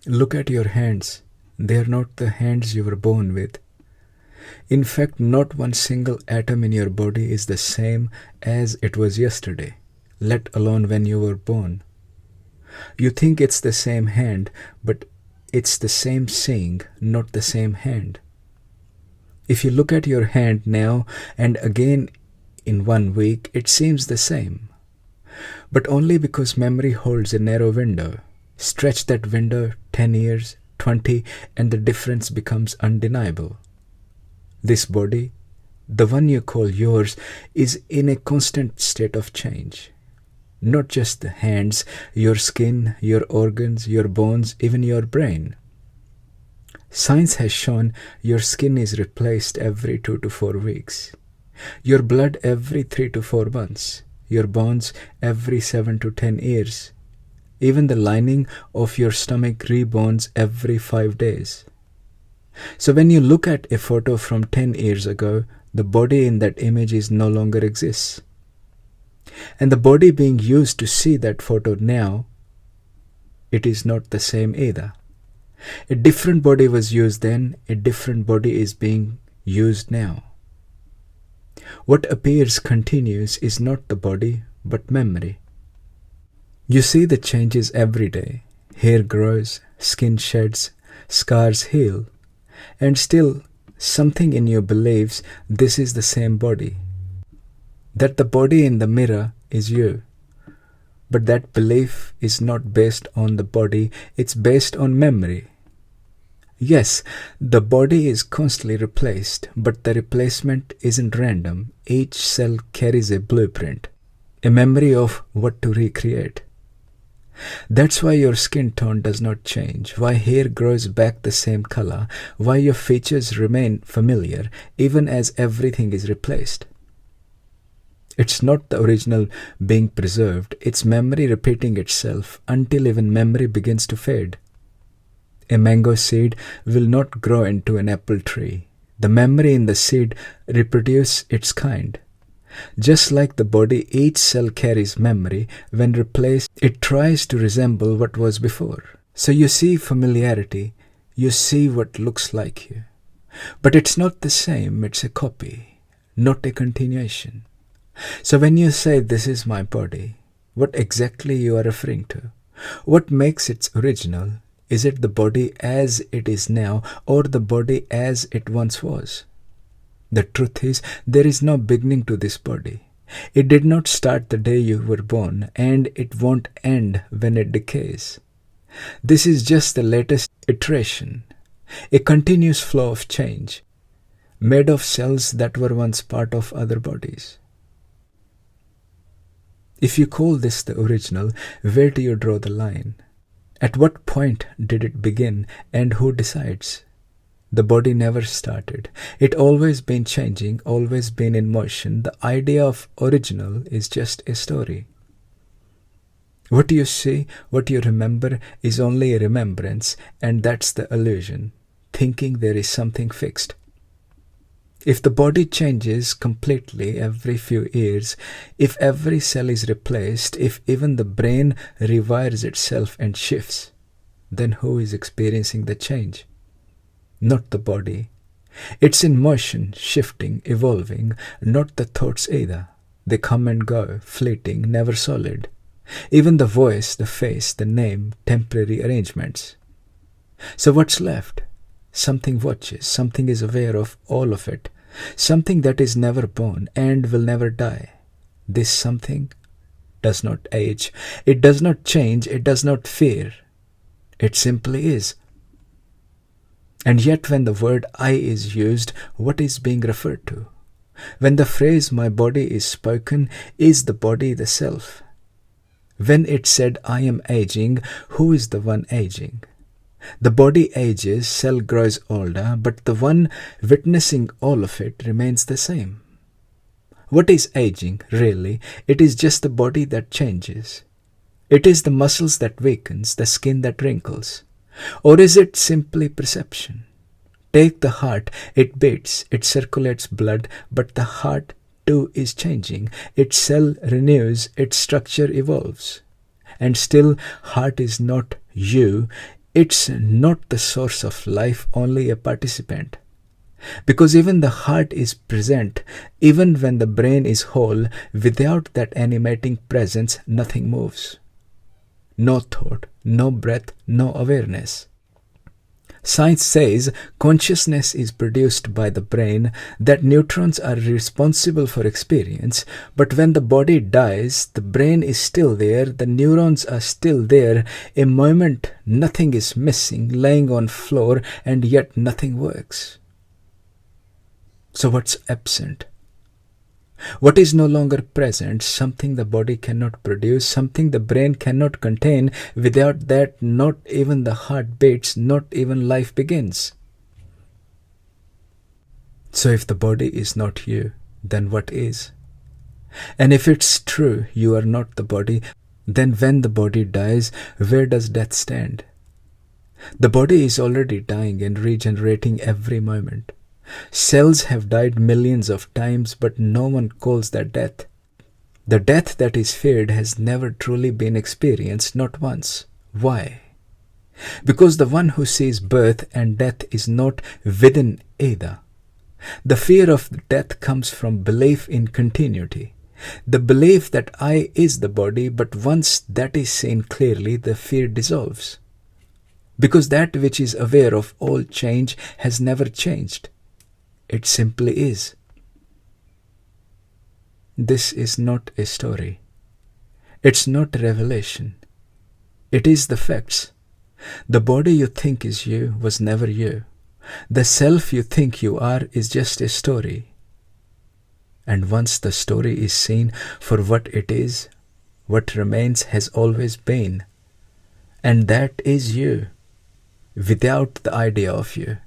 Look at your hands. They are not the hands you were born with. In fact, not one single atom in your body is the same as it was yesterday, let alone when you were born. You think it's the same hand, but it's the same seeing, not the same hand. If you look at your hand now and again in 1 week, it seems the same. But only because memory holds a narrow window. Stretch that window 10 years, 20, and the difference becomes undeniable. This body, the one you call yours, is in a constant state of change. Not just the hands, your skin, your organs, your bones, even your brain. Science has shown your skin is replaced every 2 to 4 weeks. Your blood every 3 to 4 months. Your bones every 7 to 10 years. Even the lining of your stomach rebounds every 5 days. So when you look at a photo from 10 years ago, the body in that image is no longer exists. And the body being used to see that photo now, it is not the same either. A different body was used then, a different body is being used now. What appears continuous is not the body, but memory. You see the changes every day. Hair grows, skin sheds, scars heal, and still something in you believes this is the same body. That the body in the mirror is you. But that belief is not based on the body, it's based on memory. Yes, the body is constantly replaced, but the replacement isn't random. Each cell carries a blueprint, a memory of what to recreate. That's why your skin tone does not change, why hair grows back the same color, why your features remain familiar even as everything is replaced. It's not the original being preserved, it's memory repeating itself until even memory begins to fade. A mango seed will not grow into an apple tree. The memory in the seed reproduces its kind. Just like the body, each cell carries memory. When replaced, it tries to resemble what was before. So you see familiarity, you see what looks like you. But it's not the same, it's a copy, not a continuation. So when you say, "This is my body," what exactly you are referring to? What makes it original? Is it the body as it is now, or the body as it once was? The truth is, there is no beginning to this body. It did not start the day you were born, and it won't end when it decays. This is just the latest iteration, a continuous flow of change, made of cells that were once part of other bodies. If you call this the original, where do you draw the line? At what point did it begin, and who decides? The body never started. It always been changing, always been in motion. The idea of original is just a story. What you see, what you remember is only a remembrance, and that's the illusion, thinking there is something fixed. If the body changes completely every few years, if every cell is replaced, if even the brain rewires itself and shifts, then who is experiencing the change? Not the body. It's in motion, shifting, evolving, not the thoughts either. They come and go, fleeting, never solid. Even the voice, the face, the name, temporary arrangements. So what's left? Something watches, something is aware of all of it, something that is never born and will never die. This something does not age, it does not change, it does not fear. It simply is. And yet when the word "I" is used, what is being referred to? When the phrase "my body" is spoken, is the body the self? When it said "I am aging," who is the one aging? The body ages, cell grows older, but the one witnessing all of it remains the same. What is aging, really? It is just the body that changes. It is the muscles that weakens, the skin that wrinkles. Or is it simply perception? Take the heart, it beats, it circulates blood, but the heart too is changing. Its cell renews, its structure evolves. And still, heart is not you, It's not the source of life, only a participant. Because even the heart is present, even when the brain is whole, without that animating presence, nothing moves. No thought, no breath, no awareness. Science says consciousness is produced by the brain, that neurons are responsible for experience, but when the body dies, the brain is still there, the neurons are still there, a moment nothing is missing, lying on floor, and yet nothing works. So what's absent? What is no longer present? Something the body cannot produce, something the brain cannot contain. Without that, not even the heart beats, not even life begins. So if the body is not you, then what is? And if it's true you are not the body, then when the body dies, where does death stand? The body is already dying and regenerating every moment. Cells have died millions of times, but no one calls that death. The death that is feared has never truly been experienced, not once. Why? Because the one who sees birth and death is not within either. The fear of death comes from belief in continuity. The belief that I is the body, but once that is seen clearly, the fear dissolves. Because that which is aware of all change has never changed. It simply is. This is not a story. It's not revelation. It is the facts. The body you think is you was never you. The self you think you are is just a story. And once the story is seen for what it is, what remains has always been. And that is you, without the idea of you.